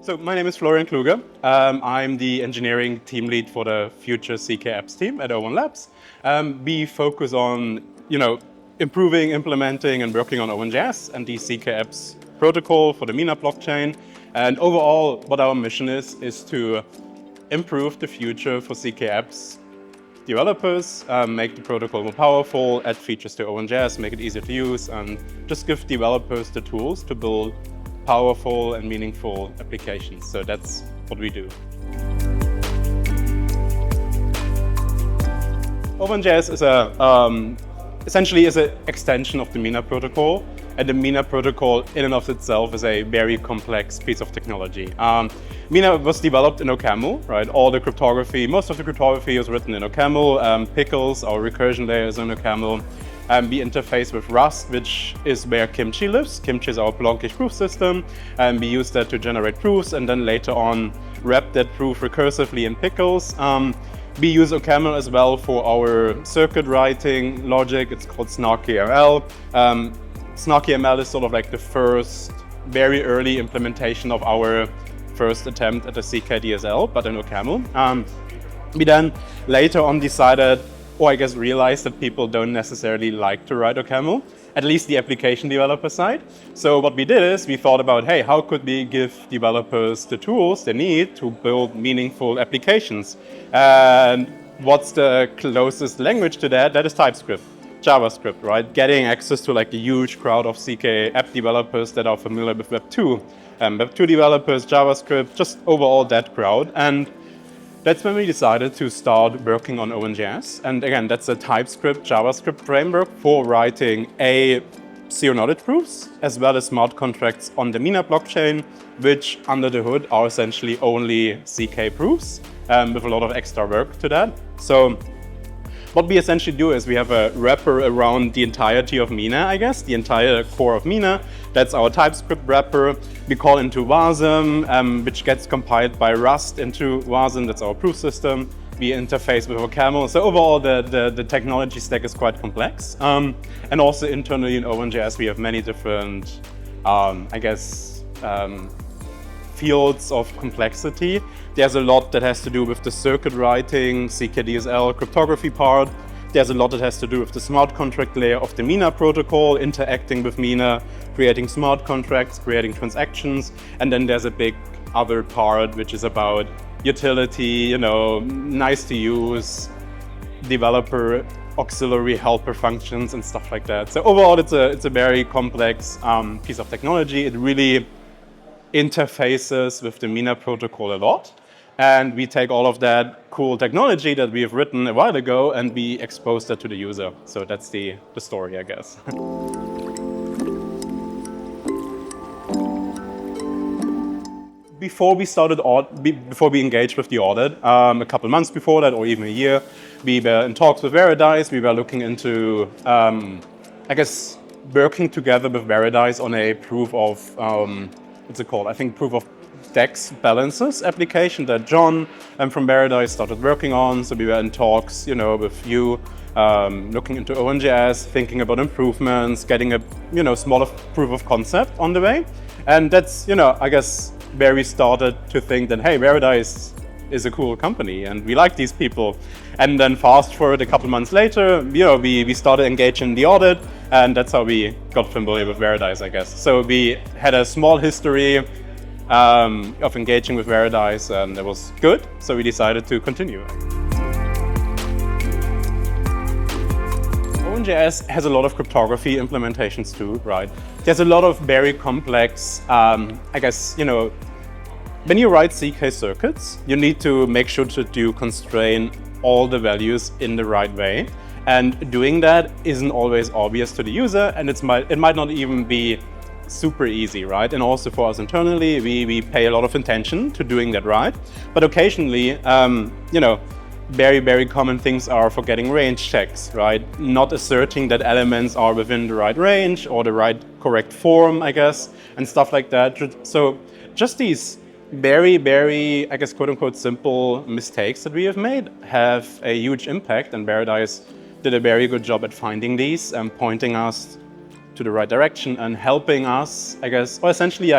So my name is Florian Kluge. I'm the engineering team lead for the future CK apps team at o1Labs. We focus on, improving, implementing, and working on o1.js and the CK apps protocol for the Mina blockchain. And overall, what our mission is to improve the future for CK apps developers, make the protocol more powerful, add features to o1.js, make it easier to use, and just give developers the tools to build powerful and meaningful applications. So that's what we do. o1.js is essentially is an extension of the Mina protocol, and the Mina protocol in and of itself is a very complex piece of technology. Mina was developed in OCaml, right? Most of the cryptography is written in OCaml. Pickles, our recursion layer, is in OCaml. We interface with Rust, which is where Kimchi lives. Kimchi is our Blankish proof system. We use that to generate proofs and then later on wrap that proof recursively in Pickles. We use OCaml as well for our circuit writing logic. It's called SnarkyML. SnarkyML is sort of like the first very early implementation of our first attempt at a CK-DSL, but in OCaml. We then later on decided, or I guess realized, that people don't necessarily like to write OCaml, at least the application developer side. So what we did is we thought about, hey, how could we give developers the tools they need to build meaningful applications? And what's the closest language to that? That is TypeScript, JavaScript, right? Getting access to like a huge crowd of CK app developers that are familiar with Web 2. Web 2 developers, JavaScript, just overall that crowd. And that's when we decided to start working on o1.js. And again, that's a TypeScript, JavaScript framework for writing zero-knowledge proofs, as well as smart contracts on the Mina blockchain, which under the hood are essentially only CK proofs, with a lot of extra work to that. So what we essentially do is we have a wrapper around the entirety of Mina, I guess, the entire core of Mina. That's our TypeScript wrapper. We call into Wasm, which gets compiled by Rust into Wasm. That's our proof system. We interface with OCaml. So overall, the technology stack is quite complex. And also internally in o1.js, we have many different, fields of complexity. There's a lot that has to do with the circuit writing, CK-DSL cryptography part. There's a lot that has to do with the smart contract layer of the Mina protocol, interacting with Mina, creating smart contracts, creating transactions. And then there's a big other part, which is about utility, nice to use, developer auxiliary helper functions and stuff like that. So overall, it's a very complex piece of technology. It really interfaces with the Mina protocol a lot. And we take all of that cool technology that we have written a while ago and we expose that to the user. So that's the story, I guess. Before we engaged with the audit, a couple months before that, or even a year, we were in talks with Veridise. We were looking into, working together with Veridise on a proof of, proof of DEX balances application that John from Veridise started working on. So we were in talks, with you, looking into o1.js, thinking about improvements, getting a smaller proof of concept on the way. And that's, where we started to think that, hey, Veridise is a cool company and we like these people. And then fast forward a couple months later, we started engaging in the audit, and that's how we got familiar with Veridise, I guess. So we had a small history of engaging with Veridise, and it was good, so we decided to continue. o1.js has a lot of cryptography implementations too, right? There's a lot of very complex, when you write CK circuits, you need to make sure that you constrain all the values in the right way. And doing that isn't always obvious to the user, and it might not even be super easy, right? And also for us internally, we pay a lot of attention to doing that right. But occasionally, very, very common things are forgetting range checks, right? Not asserting that elements are within the right range or the right correct form, I guess, and stuff like that. So just these very, very, quote unquote, simple mistakes that we have made have a huge impact, and Veridise did a very good job at finding these and pointing us to the right direction and helping us, or essentially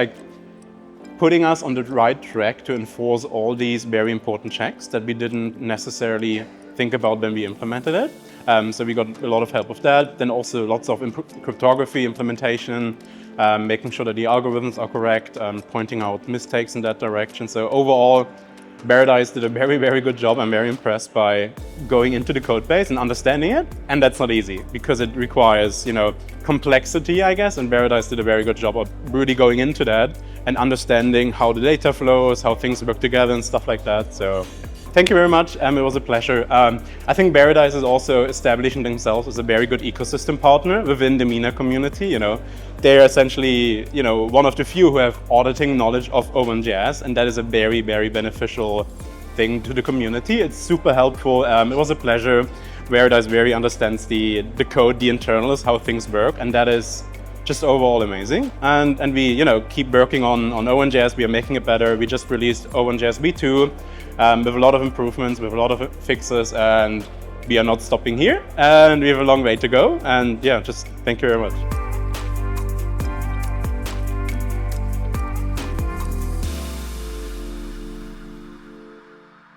putting us on the right track to enforce all these very important checks that we didn't necessarily think about when we implemented it. So we got a lot of help with that. Then also lots of cryptography implementation, making sure that the algorithms are correct, pointing out mistakes in that direction. So overall, Veridise did a very, very good job. I'm very impressed by going into the code base and understanding it. And that's not easy because it requires, complexity, I guess. And Veridise did a very good job of really going into that and understanding how the data flows, how things work together and stuff like that. So thank you very much. It was a pleasure. I think Veridise is also establishing themselves as a very good ecosystem partner within the MENA community. They're essentially, one of the few who have auditing knowledge of o1.js, and that is a very, very beneficial thing to the community. It's super helpful. It was a pleasure. Veridise very understands the code, the internals, how things work, and that is just overall amazing. And we, keep working on o1.js. We are making it better. We just released o1.js v2 with a lot of improvements, with a lot of fixes, and we are not stopping here. And we have a long way to go. And yeah, just thank you very much.